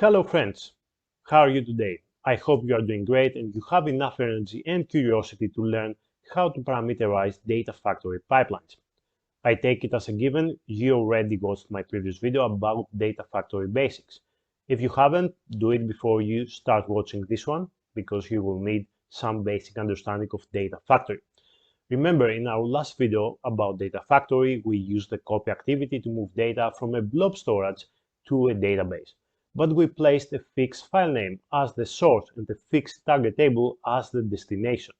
Hello friends, how are you today? I hope you are doing great and you have enough energy and curiosity to learn how to parameterize data factory pipelines. I take it as a given you already watched my previous video about data factory basics. If you haven't, do it before you start watching this one, because you will need some basic understanding of data factory. Remember, in our last video about data factory, we used the copy activity to move data from a blob storage to a database. But we placed a fixed file name as the source and a fixed target table as the destination.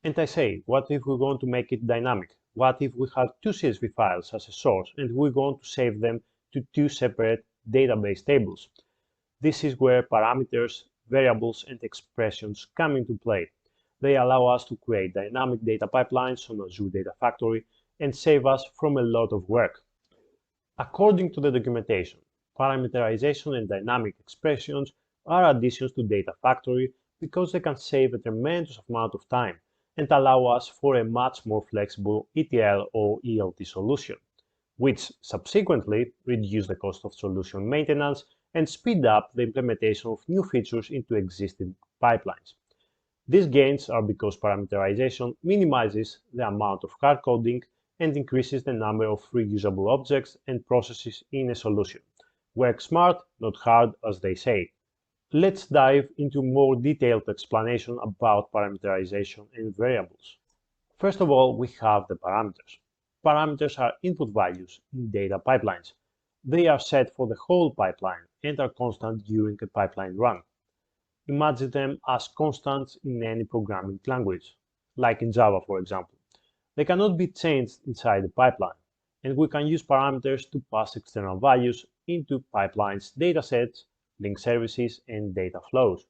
And I say, what if we want to make it dynamic? What if we have two CSV files as a source and we want to save them to two separate database tables? This is where parameters, variables, and expressions come into play. They allow us to create dynamic data pipelines on Azure Data Factory and save us from a lot of work. According to the documentation, parameterization and dynamic expressions are additions to Data Factory because they can save a tremendous amount of time and allow us for a much more flexible ETL or ELT solution, which subsequently reduce the cost of solution maintenance and speed up the implementation of new features into existing pipelines. These gains are because parameterization minimizes the amount of hard coding and increases the number of reusable objects and processes in a solution. Work smart, not hard, as they say. Let's dive into more detailed explanation about parameterization and variables. First of all, we have the parameters. Parameters are input values in data pipelines. They are set for the whole pipeline and are constant during a pipeline run. Imagine them as constants in any programming language, like in Java, for example. They cannot be changed inside the pipeline, and we can use parameters to pass external values into pipelines, datasets, link services, and data flows.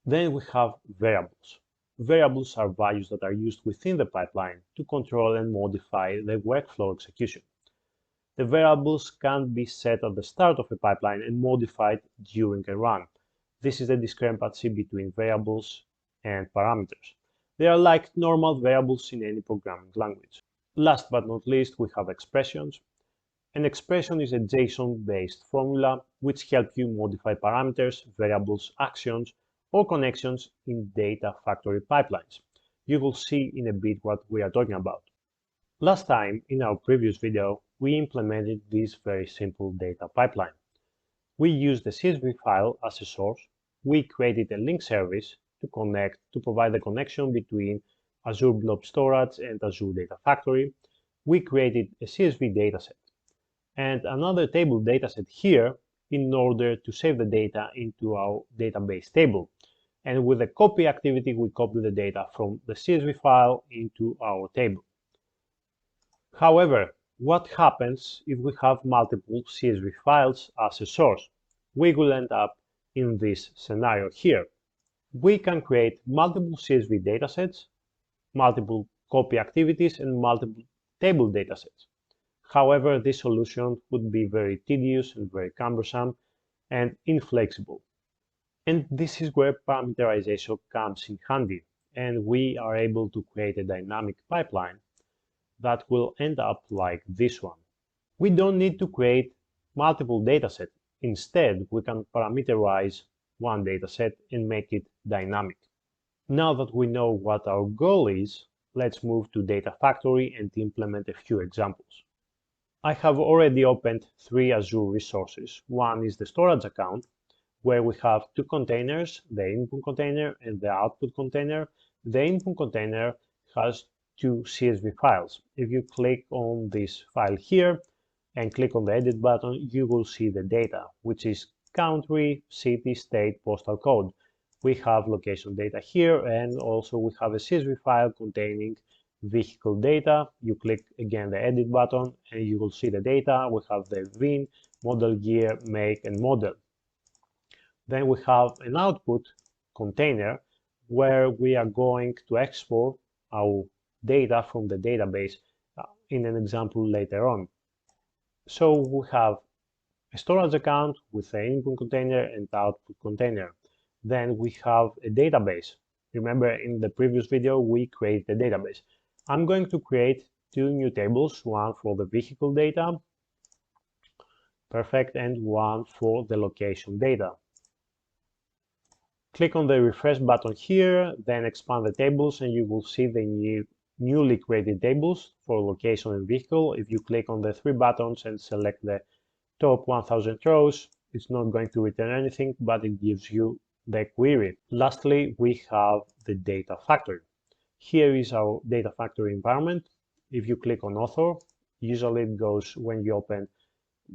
Then we have variables. Variables are values that are used within the pipeline to control and modify the workflow execution. The variables can be set at the start of a pipeline and modified during a run. This is the discrepancy between variables and parameters. They are like normal variables in any programming language. Last but not least, we have expressions. An expression is a JSON-based formula which helps you modify parameters, variables, actions, or connections in data factory pipelines. You will see in a bit what we are talking about. Last time, in our previous video, we implemented this very simple data pipeline. We used the CSV file as a source. We created a link service to provide the connection between Azure Blob Storage and Azure Data Factory. We created a CSV dataset and another table dataset here in order to save the data into our database table. And with the copy activity, we copy the data from the CSV file into our table. However, what happens if we have multiple CSV files as a source? We will end up in this scenario here. We can create multiple CSV datasets, multiple copy activities, and multiple table datasets. However, this solution would be very tedious and very cumbersome and inflexible. And this is where parameterization comes in handy, and we are able to create a dynamic pipeline that will end up like this one. We don't need to create multiple datasets. Instead, we can parameterize one dataset and make it dynamic. Now that we know what our goal is, let's move to Data Factory and implement a few examples. I have already opened three Azure resources. One is the storage account, where we have two containers, the input container and the output container. The input container has two CSV files. If you click on this file here and click on the edit button, you will see the data, which is country, city, state, postal code. We have location data here, and also we have a CSV file containing vehicle data. You click again the edit button and you will see the data. We have the VIN, model year, make, and model. Then we have an output container where we are going to export our data from the database in an example later on. So we have a storage account with an input container and output container. Then we have a database. Remember, in the previous video, we created a database. I'm going to create two new tables, one for the vehicle data, Perfect, and one for the location data. Click on the refresh button here, then expand the tables and you will see the newly created tables for location and vehicle. If you click on the three buttons and select the top 1000 rows, it's not going to return anything, but it gives you the query. Lastly, we have the Data Factory. Here is our Data Factory environment. If you click on Author, usually it goes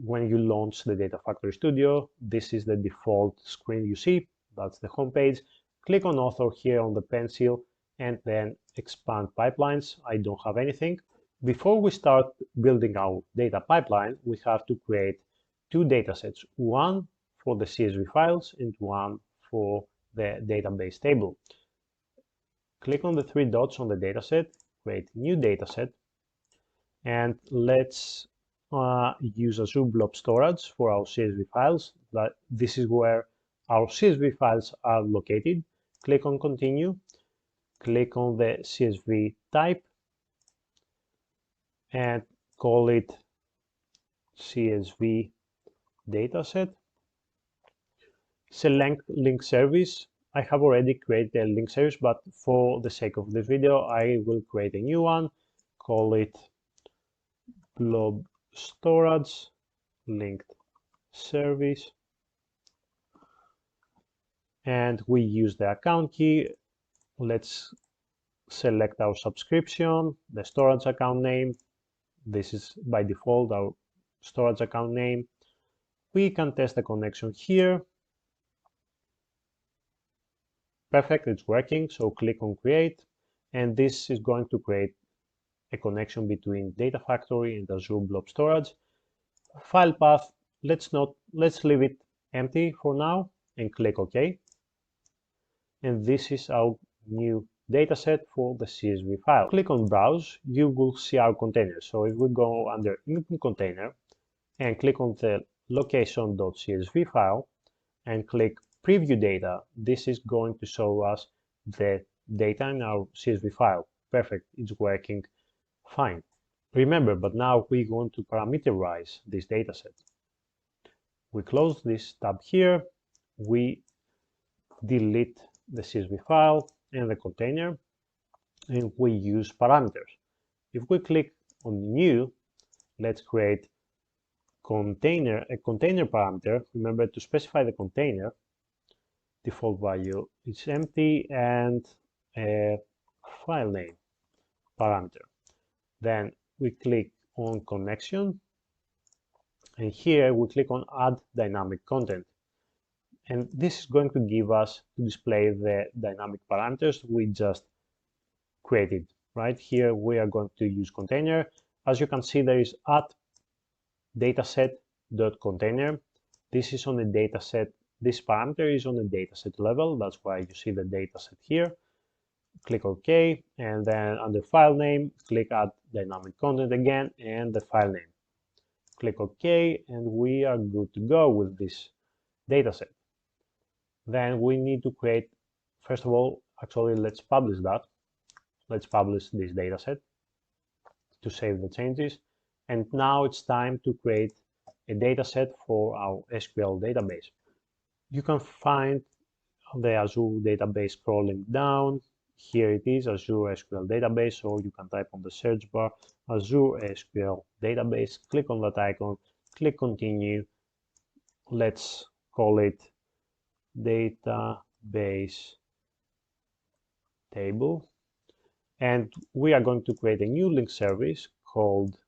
when you launch the Data Factory Studio. This is the default screen you see. That's the home page. Click on Author here on the pencil and then expand pipelines. I don't have anything. Before we start building our data pipeline, we have to create two datasets, one for the CSV files and one for the database table. Click on the three dots on the dataset, create new dataset, and let's use Azure Blob Storage for our CSV files. This is where our CSV files are located. Click on Continue, click on the CSV type, and call it CSV dataset. Select link service. I have already created a link service, but for the sake of this video, I will create a new one. Call it Blob Storage linked service. And we use the account key. Let's select our subscription, the storage account name. This is by default our storage account name. We can test the connection here. Perfect, it's working. So click on Create, and this is going to create a connection between Data Factory and Azure Blob Storage. File path, let's leave it empty for now and click OK. And this is our new dataset for the CSV file. Click on Browse, you will see our container. So if we go under Input Container and click on the location.csv file and click Preview Data, this is going to show us the data in our CSV file. Perfect, it's working fine. Remember, but now we want to parameterize this dataset. We close this tab here, we delete the CSV file and the container, and we use parameters. If we click on New, let's create a container parameter. Remember to specify the container. Default value is empty, and a file name parameter. Then we click on Connection, and here we click on Add Dynamic Content. And this is going to give us to display the dynamic parameters we just created. Right here, we are going to use container. As you can see, there is at dataset.container. This is on the dataset. This parameter is on the dataset level. That's why you see the dataset here. Click OK, and then under file name, click Add Dynamic Content again, and the file name. Click OK, and we are good to go with this dataset. Then we need to create, first of all, actually, let's publish that. Let's publish this dataset to save the changes. And now it's time to create a dataset for our SQL database. You can find the Azure database scrolling down. Here it is, Azure SQL Database, or you can type on the search bar, Azure SQL Database. Click on that icon, click Continue. Let's call it Database Table. And we are going to create a new link service called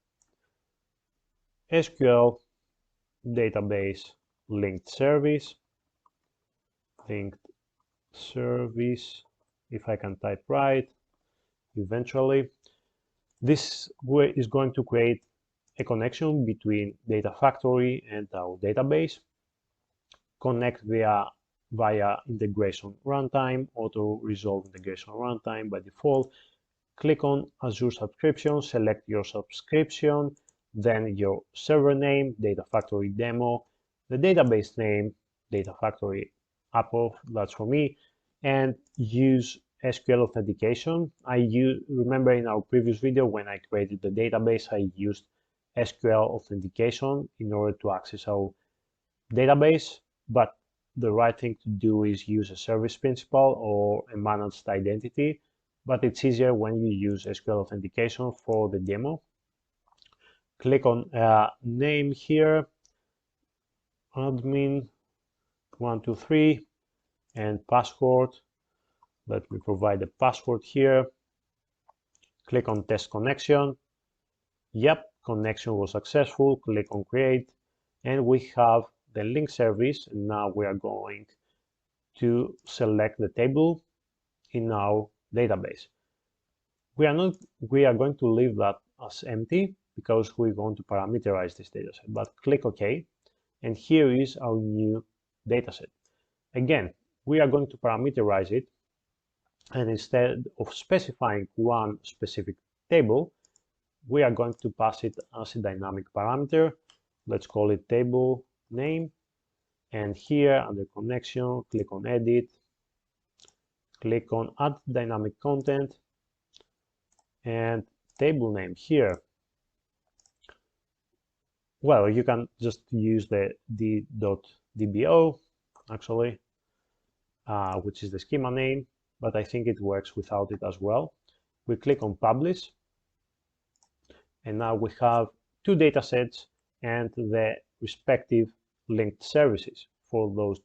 SQL Database Linked Service. Linked Service, if I can type right, eventually. This is going to create a connection between Data Factory and our database. Connect via integration runtime, auto resolve integration runtime by default. Click on Azure subscription, select your subscription, then your server name, Data Factory demo, the database name, Data Factory Apple, that's for me, and use SQL authentication. Remember in our previous video when I created the database, I used SQL authentication in order to access our database, but the right thing to do is use a service principal or a managed identity, but it's easier when you use SQL authentication for the demo. Click on name here, admin 123, and password. Let me provide a password here. Click on test connection. Yep, connection was successful. Click on create, and we have the link service. And now we are going to select the table in our database. We are going to leave that as empty because we want to parameterize this dataset, but click OK, and here is our new dataset. Again, we are going to parameterize it, and instead of specifying one specific table, we are going to pass it as a dynamic parameter. Let's call it table name, and here under connection, click on edit, click on add dynamic content, and table name here. Well, you can just use the d.dbo actually, which is the schema name, but I think it works without it as well. We click on publish, and now we have two datasets and the respective linked services for those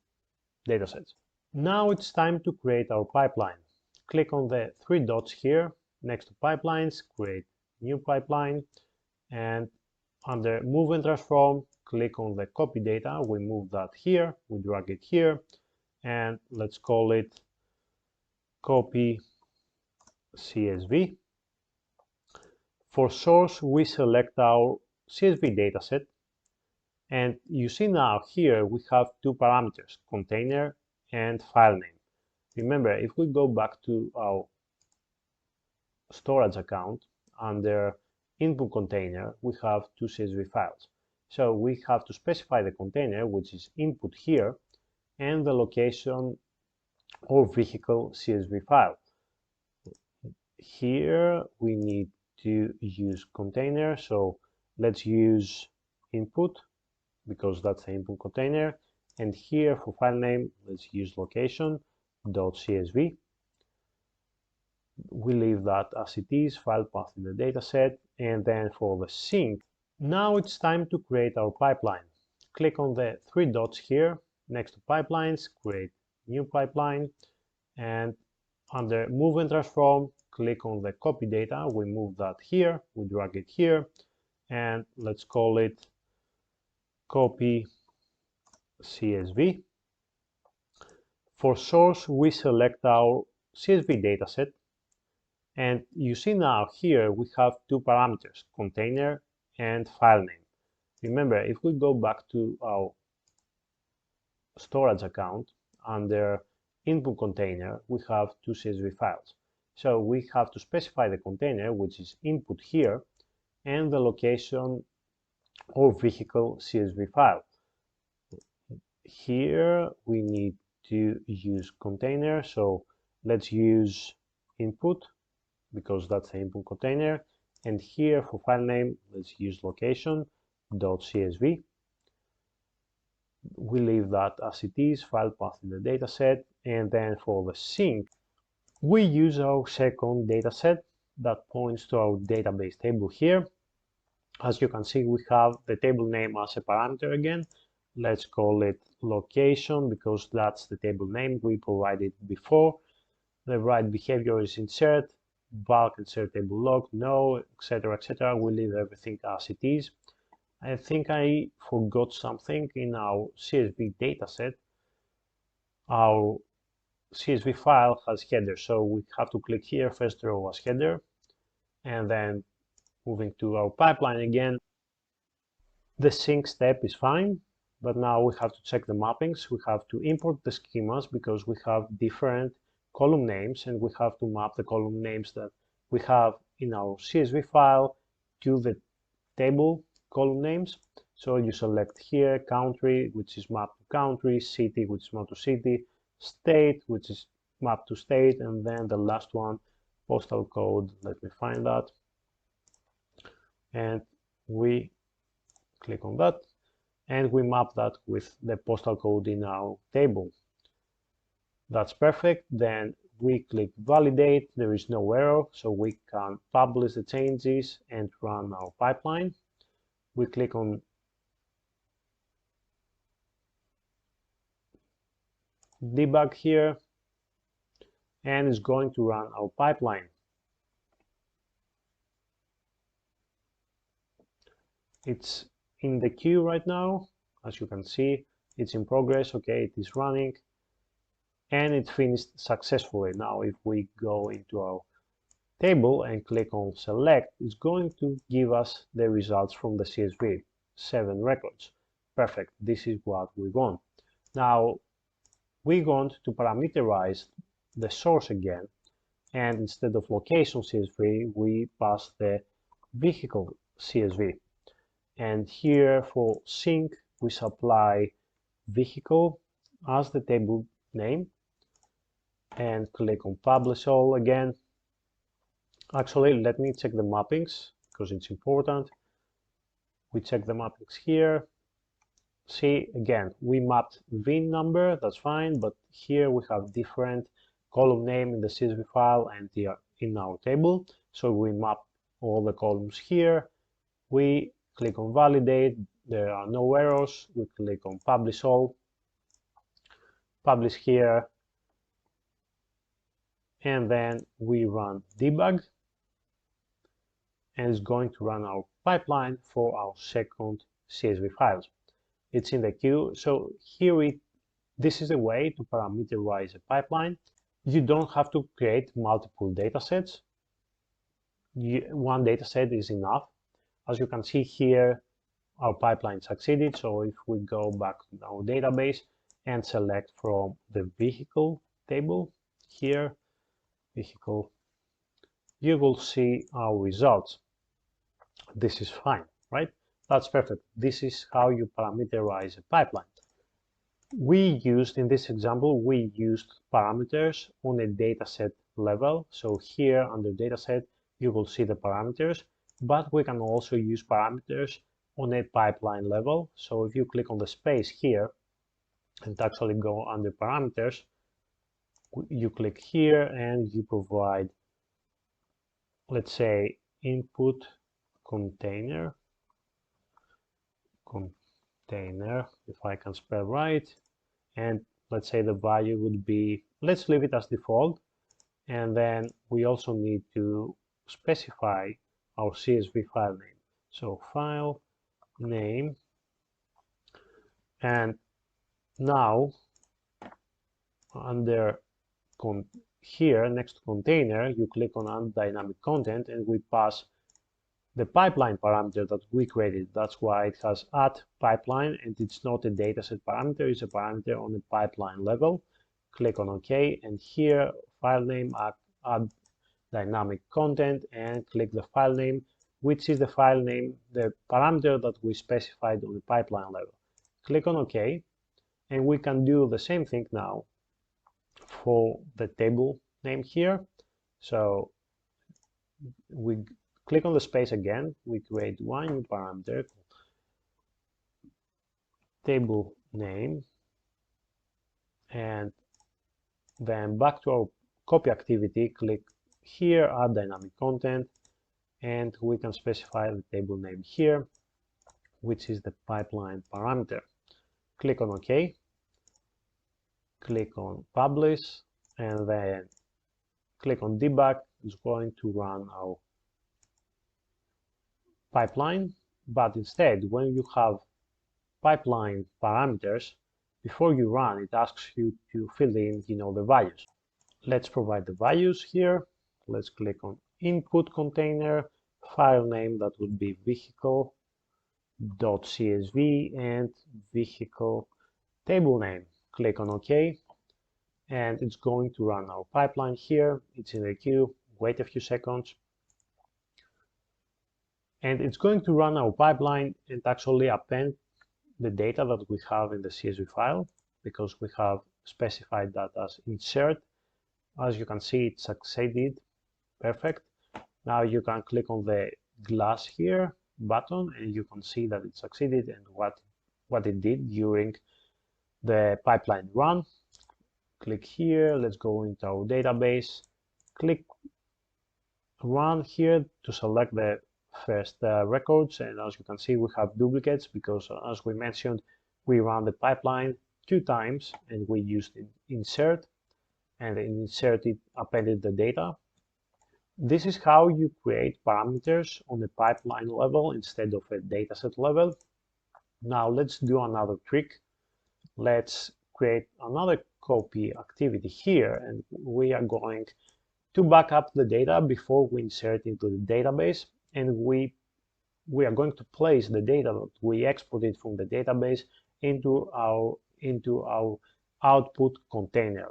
datasets. Now it's time to create our pipeline. Click on the three dots here next to pipelines, create new pipeline, and under move and transform, click on the copy data. We move that here, we drag it here, and let's call it copy CSV. For source, we select our CSV dataset, and you see now here we have two parameters, container and file name. Remember, if we go back to our storage account, under input container, we have two CSV files. So we have to specify the container, which is input here, and the location or vehicle CSV file. Here we need to use container, so let's use input because that's the input container, and here for file name, let's use location.csv. We leave that as it is, file path in the dataset, and then for the sync, now it's time to create our pipeline. Click on the three dots here next to pipelines, create new pipeline, and under move and transform, click on the copy data. We move that here, we drag it here, and let's call it copy CSV. For source, we select our CSV dataset, and you see now here we have two parameters, container and file name. Remember, if we go back to our storage account, under input container, we have two CSV files. So we have to specify the container, which is input here, and the location or vehicle CSV file. Here we need to use container, so let's use input because that's the input container, and here for file name, let's use location.csv. We leave that as it is, file path in the dataset, and then for the sync, we use our second dataset that points to our database table here. As you can see, we have the table name as a parameter again. Let's call it location because that's the table name we provided before. The right behavior is insert, bulk insert table log, no, etc., etc. We leave everything as it is. I think I forgot something in our CSV dataset. Our CSV file has header, so we have to click here, first row as header, and then moving to our pipeline again. The sync step is fine, but now we have to check the mappings. We have to import the schemas because we have different column names, and we have to map the column names that we have in our CSV file to the table column names. So you select here country, which is mapped to country, city, which is mapped to city, state, which is mapped to state, and then the last one, postal code. Let me find that. And we Click on that, and we map that with the postal code in our table. That's perfect. Then we click validate. There is no error, so we can publish the changes and run our pipeline. We click on debug here, and it's going to run our pipeline. It's in the queue right now. As you can see, it's in progress. Okay, it is running, and it finished successfully. Now if we go into our table and click on select, it's going to give us the results from the CSV, 7 records. Perfect, this is what we want. Now we want to parameterize the source again, and instead of location CSV, we pass the vehicle CSV. And here for sync, we supply vehicle as the table name, and click on publish all again. Actually, let me check the mappings because it's important. We check the mappings here. See, again, we mapped VIN number, that's fine, but here we have different column name in the CSV file and in our table. So we map all the columns here. We click on validate, there are no errors. We click on publish all, publish here, and then we run debug, and it's going to run our pipeline for our second CSV files. It's in the queue. So here this is a way to parameterize a pipeline. You don't have to create multiple datasets. One dataset is enough. As you can see here, our pipeline succeeded. So if we go back to our database and select from the vehicle table here, vehicle, you will see our results. This is fine, right? That's perfect. This is how you parameterize a pipeline. In this example, we used parameters on a dataset level. So here under dataset, you will see the parameters, but we can also use parameters on a pipeline level. So if you click on the space here and actually go under parameters, you click here and you provide, let's say, input container, if I can spell right, and let's say the value would be, let's leave it as default, and then we also need to specify our CSV file name. So file name, and now under here next to container, you click on dynamic content, and we pass the pipeline parameter that we created. That's why it has add pipeline, and it's not a dataset parameter, it's a parameter on the pipeline level. Click on OK, and here file name, add dynamic content, and click the file name, which is the file name, the parameter that we specified on the pipeline level. Click on OK, and we can do the same thing now for the table name here. So we click on the space again, we create one new parameter, table name, and then back to our copy activity, click here, add dynamic content, and we can specify the table name here, which is the pipeline parameter. Click on OK, click on publish, and then click on debug. It's going to run our pipeline, but instead, when you have pipeline parameters, before you run, it asks you to fill in, the values. Let's provide the values here. Let's click on input container, file name, that would be vehicle.csv, and vehicle table name. Click on OK, and it's going to run our pipeline here. It's in the queue. Wait a few seconds. And it's going to run our pipeline and actually append the data that we have in the CSV file, because we have specified that as insert. As you can see, it succeeded. Perfect. Now you can click on the glass here button, and you can see that it succeeded and what it did during the pipeline run. Click here, let's go into our database, click run here to select the first records, and as you can see we have duplicates because as we mentioned we ran the pipeline 2 times and we used insert, and in insert it appended the data. This is how you create parameters on the pipeline level instead of a dataset level. Now let's do another trick. Let's create another copy activity here, and we are going to back up the data before we insert into the database, and we are going to place the data that we exported from the database into our output container.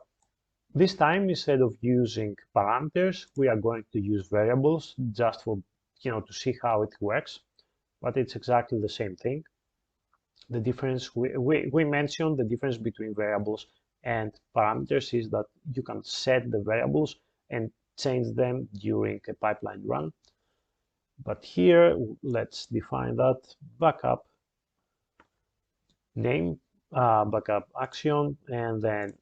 This time, instead of using parameters, we are going to use variables just for to see how it works, but it's exactly the same thing. The difference we mentioned the difference between variables and parameters is that you can set the variables and change them during a pipeline run. But here, let's define that backup name, backup action, and then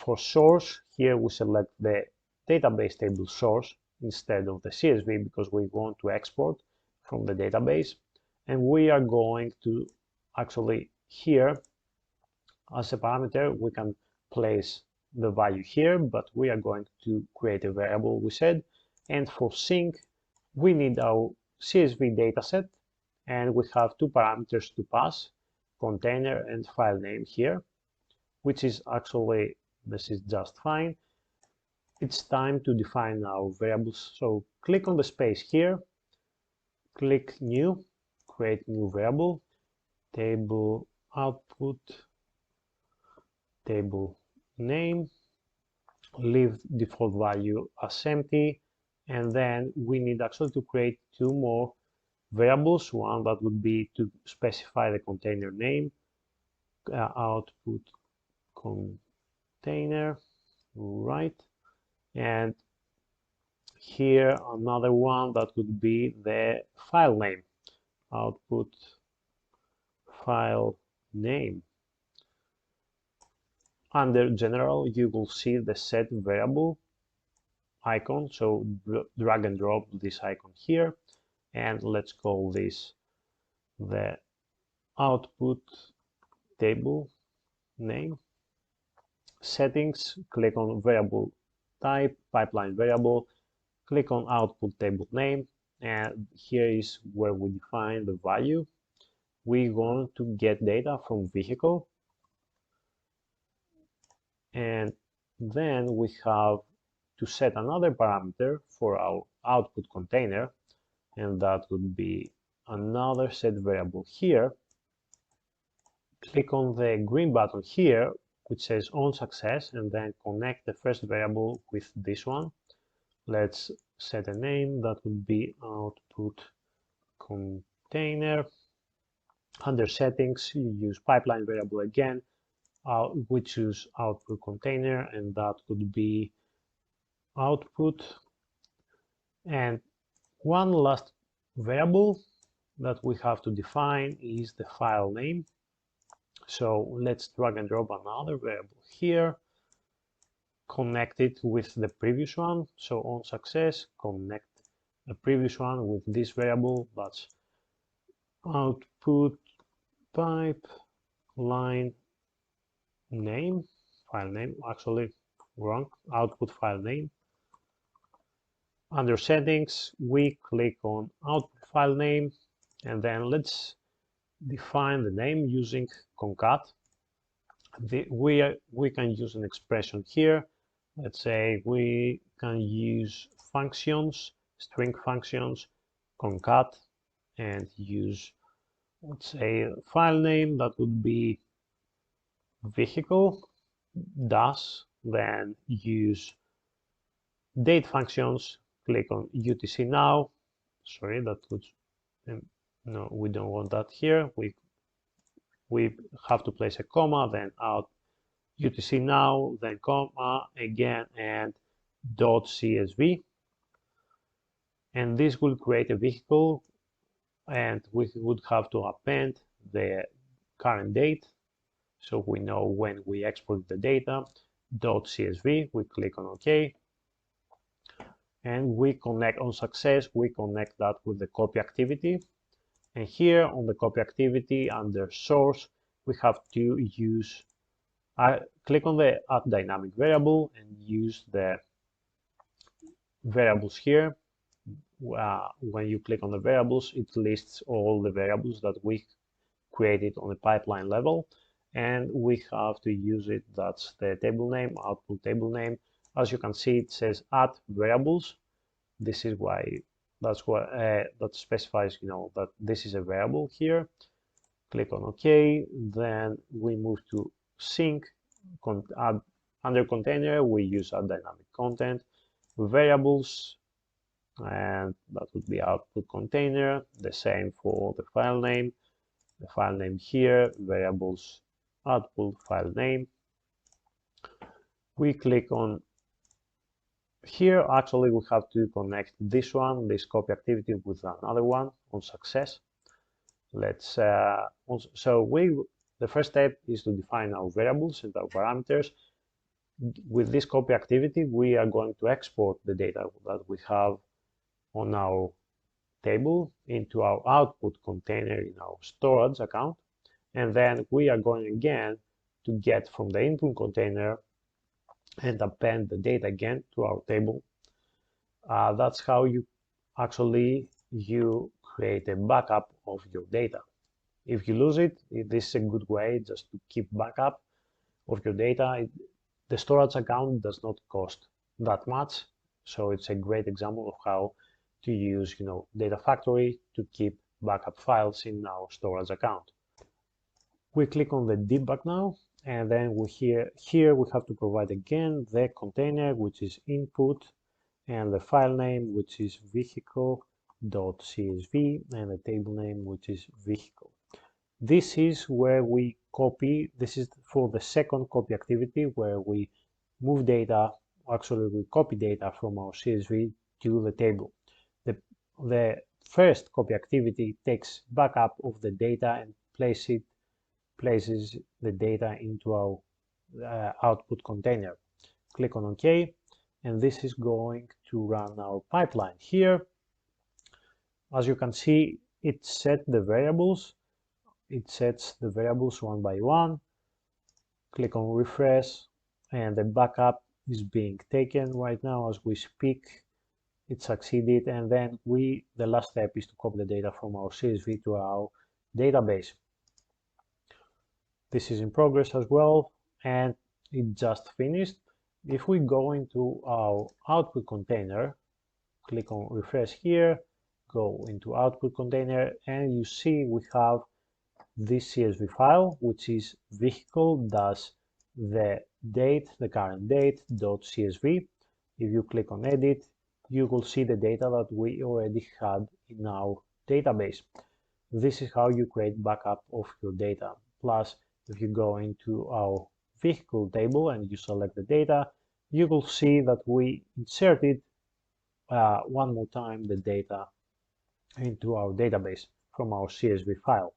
for source, here we select the database table source instead of the CSV because we want to export from the database. And we are going to actually here, as a parameter, we can place the value here, but we are going to create a variable, we said. And for sync, we need our CSV dataset, and we have 2 parameters to pass, container and file name here, which is actually, this is just fine. It's time to define our variables. So click on the space here, click new, create new variable, table output, table name, leave default value as empty, and then we need actually to create 2 more variables. One that would be to specify the container name, output container, right, and here another one that would be the file name, output file name. Under general, you will see the set variable icon, so drag and drop this icon here, and let's call this the output table name. Settings, click on variable type, pipeline variable, click on output table name, and here is where we define the value. We want to get data from vehicle, and then we have to set another parameter for our output container, and that would be another set variable here. Click on the green button here, which says on success, and then connect the first variable with this one. Let's set a name that would be output container. Under settings, you use pipeline variable again. We choose output container, and that would be output. And one last variable that we have to define is the file name. So let's drag and drop another variable here, connect it with the previous one. So on success, connect the previous one with this variable, that's output pipeline name, file name, actually wrong, output file name. Under settings, we click on output file name, and then let's define the name using concat. We can use an expression here. Let's say we can use functions, string functions, concat, and use, let's say, file name that would be vehicle dash, then use date functions, click on UTC now. Sorry, that would, no, we don't want that here. We have to place a comma, then out UTC now, then comma again, and .csv. And this will create a vehicle and we would have to append the current date, so we know when we export the data. .csv, we click on OK, and we connect on success. We connect that with the copy activity, and here on the copy activity under source, we have to use click on the add dynamic variable and use the variables here. When you click on the variables, it lists all the variables that we created on the pipeline level, and we have to use it. That's the table name, output table name. As you can see, it says add variables. This is why that specifies, that this is a variable here. Click on OK. Then we move to sync. Under container, we use add dynamic content variables, and that would be output container. The same for the file name. The file name here, variables output file name. We click on here. Actually, we have to connect this copy activity with another one on success. Let's the first step is to define our variables and our parameters. With this copy activity, we are going to export the data that we have on our table into our output container in our storage account, and then we are going again to get from the input container and append the data again to our table. That's how you create a backup of your data. If you lose it, this is a good way just to keep backup of your data. The storage account does not cost that much, so it's a great example of how to use Data Factory to keep backup files in our storage account. We click on the debug now, and then here we have to provide again the container, which is input, and the file name, which is vehicle.csv, and the table name, which is vehicle. This is where we copy. This is for the second copy activity, where we move data. Actually, we copy data from our CSV to the table. The first copy activity takes backup of the data and places the data into our output container. Click on OK, and this is going to run our pipeline. Here, as you can see, it sets the variables one by one. Click on refresh, and the backup is being taken right now as we speak. It succeeded, and then the last step is to copy the data from our CSV to our database. This is in progress as well, and it just finished. If we go into our output container, click on refresh here, go into output container, and you see we have this CSV file, which is vehicle-the current date.csv. If you click on edit, you will see the data that we already had in our database. This is how you create backup of your data. Plus, if you go into our vehicle table and you select the data, you will see that we inserted one more time the data into our database from our CSV file.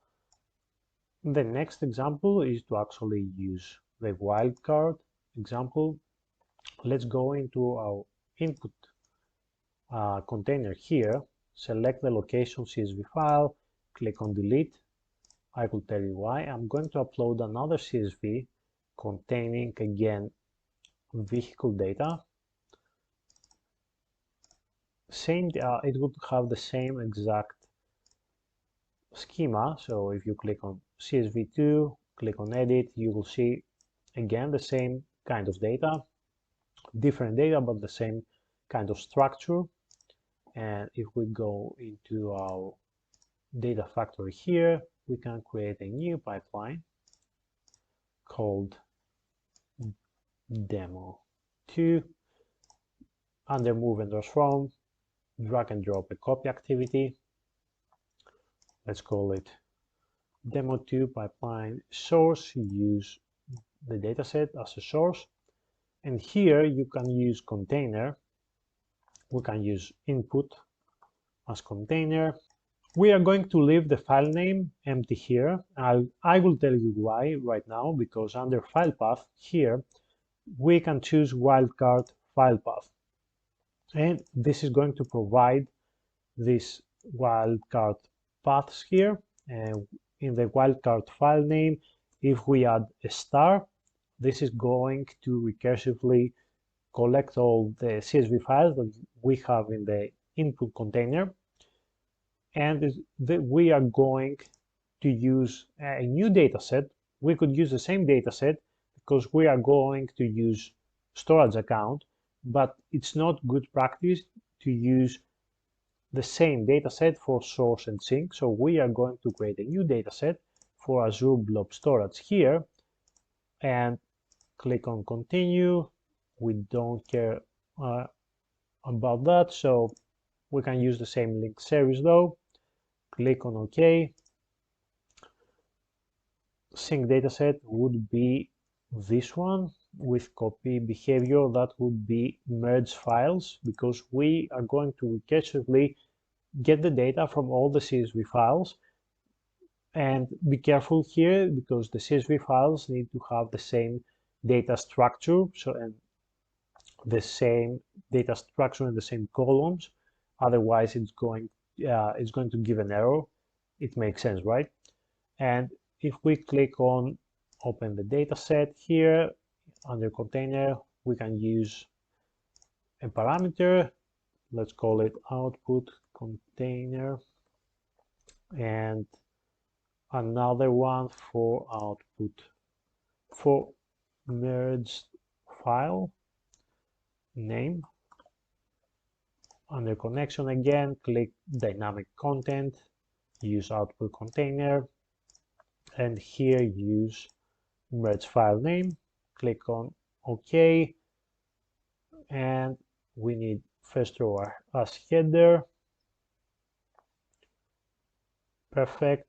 The next example is to actually use the wildcard example. Let's go into our input container here, select the location CSV file, click on delete. I will tell you why. I'm going to upload another CSV containing again vehicle data. It would have the same exact schema. So if you click on CSV2, click on edit, you will see again the same kind of data, different data, but the same kind of structure. And if we go into our data factory here, we can create a new pipeline called demo2. Under move and transform, drag and drop a copy activity. Let's call it demo2 pipeline source. Use the dataset as a source, and here you can use container. We can use input as container, We are going to leave the file name empty here. I will tell you why right now, because under file path here, we can choose wildcard file path. And this is going to provide this wildcard paths here. And in the wildcard file name, if we add a star, this is going to recursively collect all the CSV files that we have in the input container. And we are going to use a new data set. We could use the same data set because we are going to use storage account, but it's not good practice to use the same data set for source and sink. So we are going to create a new data set for Azure Blob Storage here and click on continue. We don't care about that, so we can use the same link service though. Click on OK. Sync dataset would be this one with copy behavior. That would be merge files, because we are going to recursively get the data from all the CSV files. And be careful here, because the CSV files need to have the same data structure, and the same data structure and the same columns. Otherwise, it's going to give an error. It makes sense, right? And if we click on open the data set here under container, we can use a parameter. Let's call it output container, and another one for output for merged file name. Under connection again, click dynamic content, use output container, and here use merge file name. Click on OK, and we need first row as header. Perfect.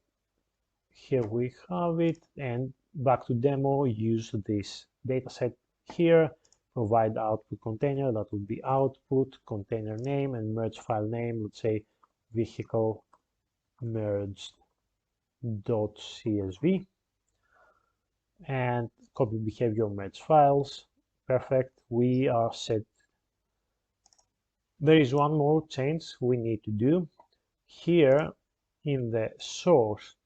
Here we have it, and back to demo, use this dataset here, provide output container, that would be output container name, and merge file name, let's say vehicle merged.csv, and copy behavior merge files. Perfect, we are set. There is one more change we need to do. Here in the source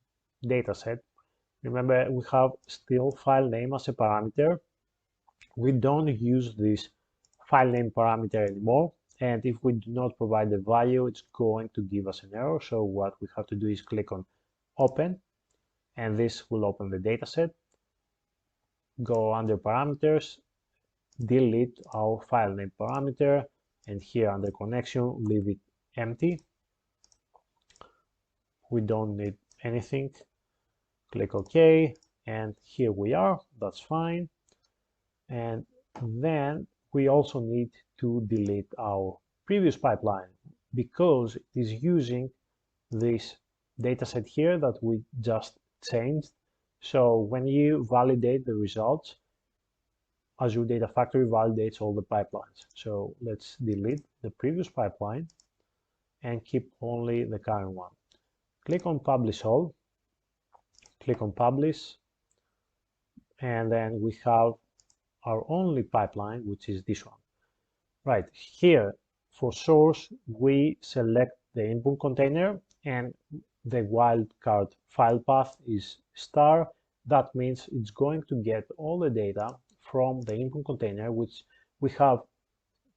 dataset, remember we have still file name as a parameter. We don't use this file name parameter anymore, and if we do not provide the value, it's going to give us an error. So what we have to do is click on open, and this will open the dataset. Go under parameters, delete our file name parameter, and here under connection, leave it empty. We don't need anything. Click OK, and here we are. That's fine. And then we also need to delete our previous pipeline, because it is using this dataset here that we just changed. So when you validate the results, Azure Data Factory validates all the pipelines. So let's delete the previous pipeline and keep only the current one. Click on Publish All. Click on Publish, and then we have our only pipeline, which is this one. Right, here for source, we select the input container, and the wildcard file path is star. That means it's going to get all the data from the input container, which we have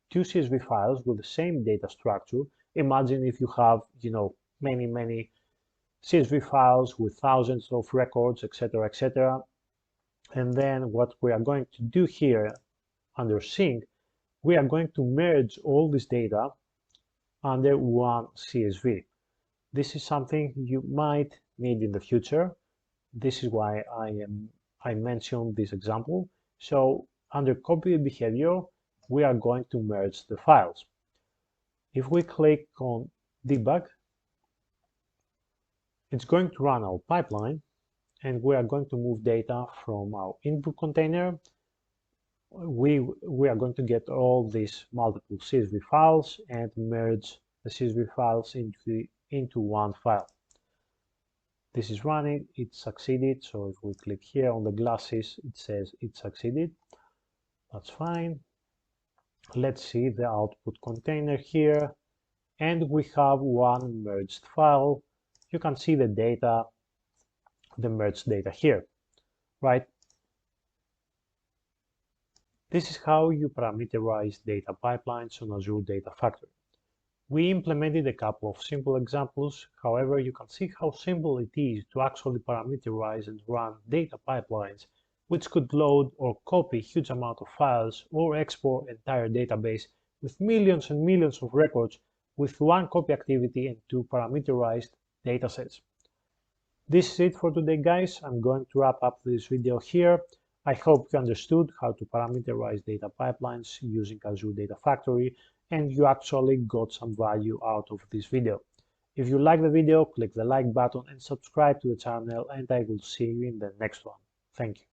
two CSV files with the same data structure. Imagine if you have, many CSV files with thousands of records, etc., etc. And then what we are going to do here under sync, we are going to merge all this data under one CSV. This is something you might need in the future. This is why I mentioned this example. So under copy behavior, we are going to merge the files. If we click on debug, it's going to run our pipeline, and we are going to move data from our input container. We are going to get all these multiple CSV files and merge the CSV files into one file. This is running, it succeeded, so if we click here on the glasses, it says it succeeded. That's fine. Let's see the output container here, and we have one merged file. You can see the data, the merged data here, right? This is how you parameterize data pipelines on Azure Data Factory. We implemented a couple of simple examples. However, you can see how simple it is to actually parameterize and run data pipelines, which could load or copy huge amount of files or export entire database with millions and millions of records with one copy activity and two parameterized datasets. This is it for today, guys. I'm going to wrap up this video here. I hope you understood how to parameterize data pipelines using Azure Data Factory, and you actually got some value out of this video. If you like the video, click the like button and subscribe to the channel, and I will see you in the next one. Thank you.